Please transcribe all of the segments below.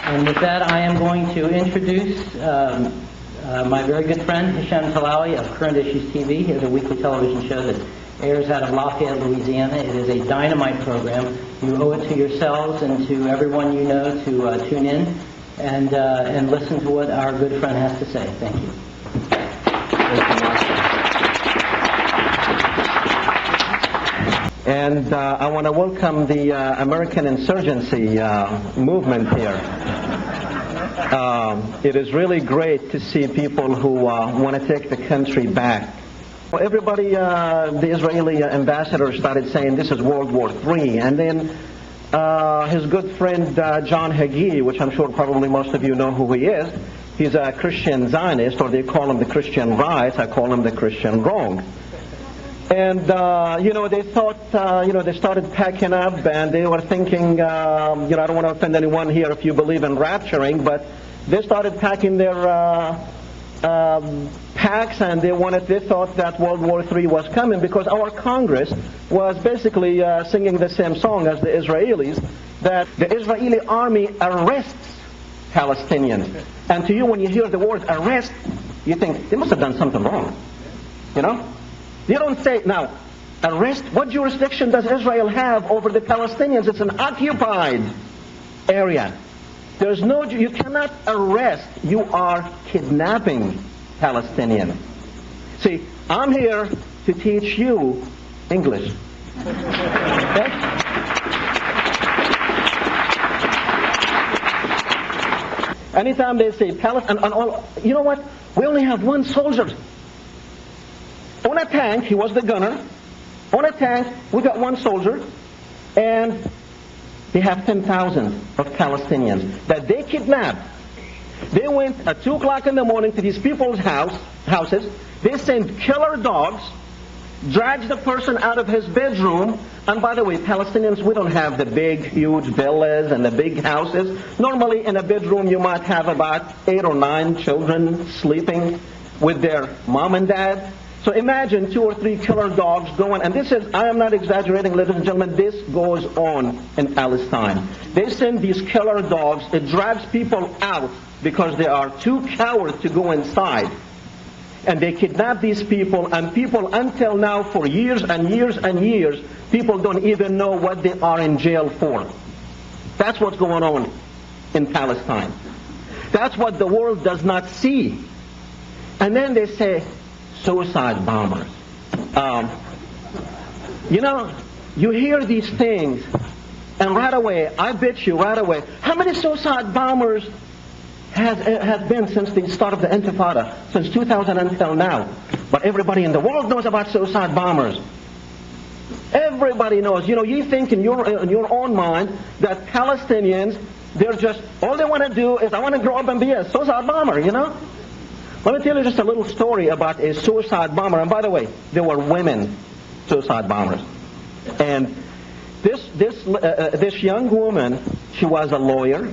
And with that, I am going to introduce my very good friend, Hesham Tillawi of Current Issues TV. He has a weekly television show that airs out of Lafayette, Louisiana. It is a dynamite program. You owe it to yourselves and to everyone you know to tune in and listen to what our good friend has to say. Thank you. And I want to welcome the American insurgency movement here. It is really great to see people who want to take the country back. Well, everybody, the Israeli ambassador started saying this is World War III, and then his good friend John Hagee, which I'm sure probably most of you know who he is, he's a Christian Zionist, or they call him the Christian right, I call him the Christian wrong. And, they thought, they started packing up, and they were thinking, I don't want to offend anyone here if you believe in rapturing, but they started packing their packs, and they thought that World War III was coming, because our Congress was basically singing the same song as the Israelis, that the Israeli army arrests Palestinians. And to you, when you hear the word arrest, you think, they must have done something wrong, You don't say, now, arrest, what jurisdiction does Israel have over the Palestinians? It's an occupied area. You cannot arrest, you are kidnapping Palestinians. See, I'm here to teach you English. Okay? Anytime they say Palestine, and all, you know what? We only have one soldier. On a tank, he was the gunner. On a tank, we got one soldier, and they have 10,000 of Palestinians that they kidnapped. They went at 2 o'clock in the morning to these people's houses. They sent killer dogs, dragged the person out of his bedroom. And by the way, Palestinians, we don't have the big, huge villas and the big houses. Normally, in a bedroom, you might have about 8 or 9 children sleeping with their mom and dad. So imagine 2 or 3 killer dogs going, and I am not exaggerating, ladies and gentlemen, this goes on in Palestine. They send these killer dogs, it drags people out because they are too cowards to go inside. And they kidnap these people, and people until now, for years and years and years, people don't even know what they are in jail for. That's what's going on in Palestine. That's what the world does not see. And then they say, suicide bombers. You hear these things, and right away, I bet you right away, how many suicide bombers have been since the start of the Intifada, since 2000 until now? But everybody in the world knows about suicide bombers. Everybody knows. You think in your own mind that Palestinians, they're just, all they want to do is, I want to grow up and be a suicide bomber, Let me tell you just a little story about a suicide bomber. And by the way, there were women suicide bombers. And this young woman, she was a lawyer.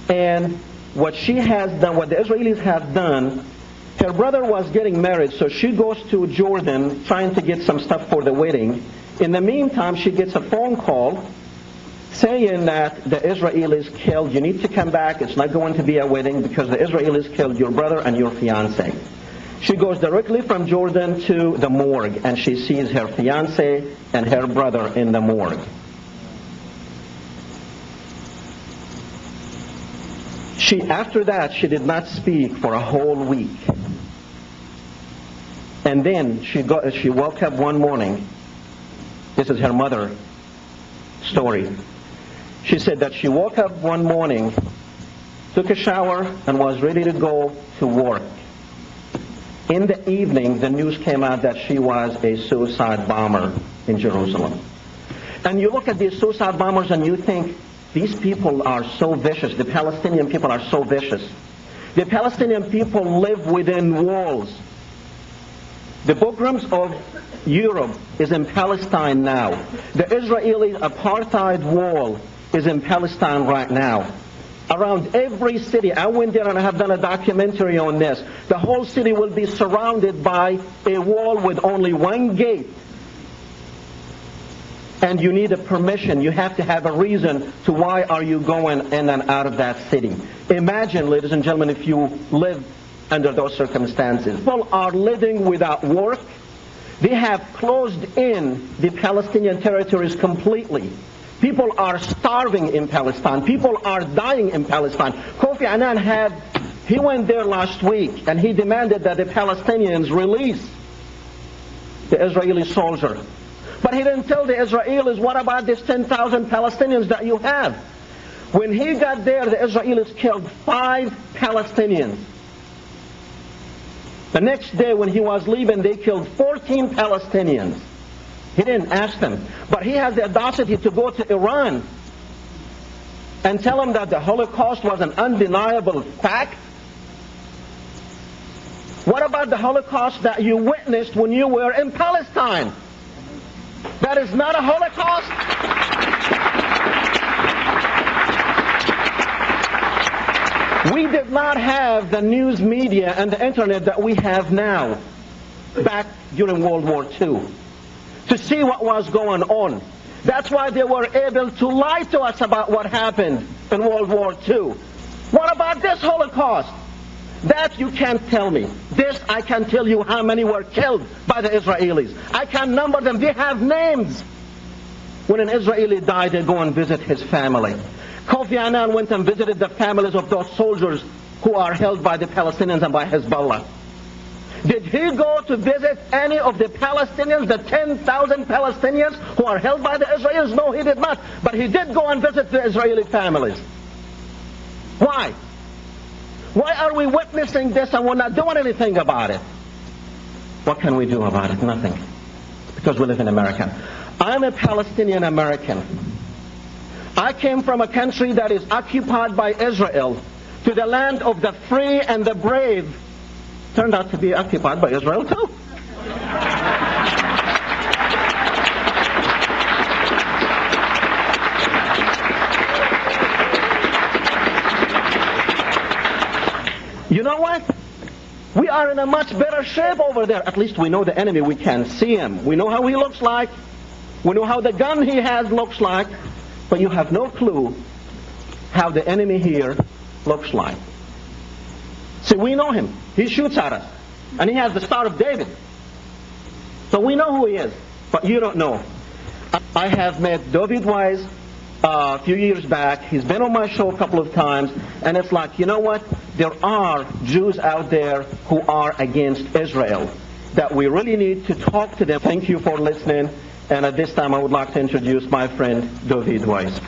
And what she has done, what the Israelis have done, her brother was getting married, so she goes to Jordan trying to get some stuff for the wedding. In the meantime, she gets a phone call saying that the Israelis killed, you need to come back, it's not going to be a wedding because the Israelis killed your brother and your fiancé. She goes directly from Jordan to the morgue, and she sees her fiancé and her brother in the morgue. After that, she did not speak for a whole week. And then she woke up one morning. This is her mother's story. She said that she woke up one morning, took a shower, and was ready to go to work. In the evening, the news came out that she was a suicide bomber in Jerusalem. And you look at these suicide bombers and you think, these people are so vicious. The Palestinian people are so vicious. The Palestinian people live within walls. The pogroms of Europe is in Palestine now. The Israeli apartheid wall is in Palestine right now. Around every city, I went there and I have done a documentary on this. The whole city will be surrounded by a wall with only one gate. and you need a permission. You have to have a reason to why are you going in and out of that city. Imagine, ladies and gentlemen, if you live under those circumstances. People are living without work. They have closed in the Palestinian territories completely. People are starving in Palestine. People are dying in Palestine. Kofi Annan he went there last week and he demanded that the Palestinians release the Israeli soldier. But he didn't tell the Israelis, what about these 10,000 Palestinians that you have? When he got there, the Israelis killed 5 Palestinians. The next day when he was leaving, they killed 14 Palestinians. He didn't ask them. But he has the audacity to go to Iran and tell them that the Holocaust was an undeniable fact. What about the Holocaust that you witnessed when you were in Palestine? That is not a Holocaust? We did not have the news media and the internet that we have now back during World War II to see what was going on. That's why they were able to lie to us about what happened in World War II. What about this Holocaust? That you can't tell me. This I can tell you how many were killed by the Israelis. I can number them. They have names. When an Israeli died, they go and visit his family. Kofi Annan went and visited the families of those soldiers who are held by the Palestinians and by Hezbollah. Did he go to visit any of the Palestinians, the 10,000 Palestinians who are held by the Israelis? No, he did not. But he did go and visit the Israeli families. Why? Why are we witnessing this and we're not doing anything about it? What can we do about it? Nothing. Because we live in America. I'm a Palestinian American. I came from a country that is occupied by Israel to the land of the free and the brave. Turned out to be occupied by Israel too. You know what? We are in a much better shape over there. At least we know the enemy. We can see him. We know how he looks like. We know how the gun he has looks like. But you have no clue how the enemy here looks like. See, we know him. He shoots at us. And he has the Star of David. So we know who he is. But you don't know. I have met David Wise a few years back. He's been on my show a couple of times. And it's like, you know what? There are Jews out there who are against Israel. That we really need to talk to them. Thank you for listening. And at this time I would like to introduce my friend David Wise.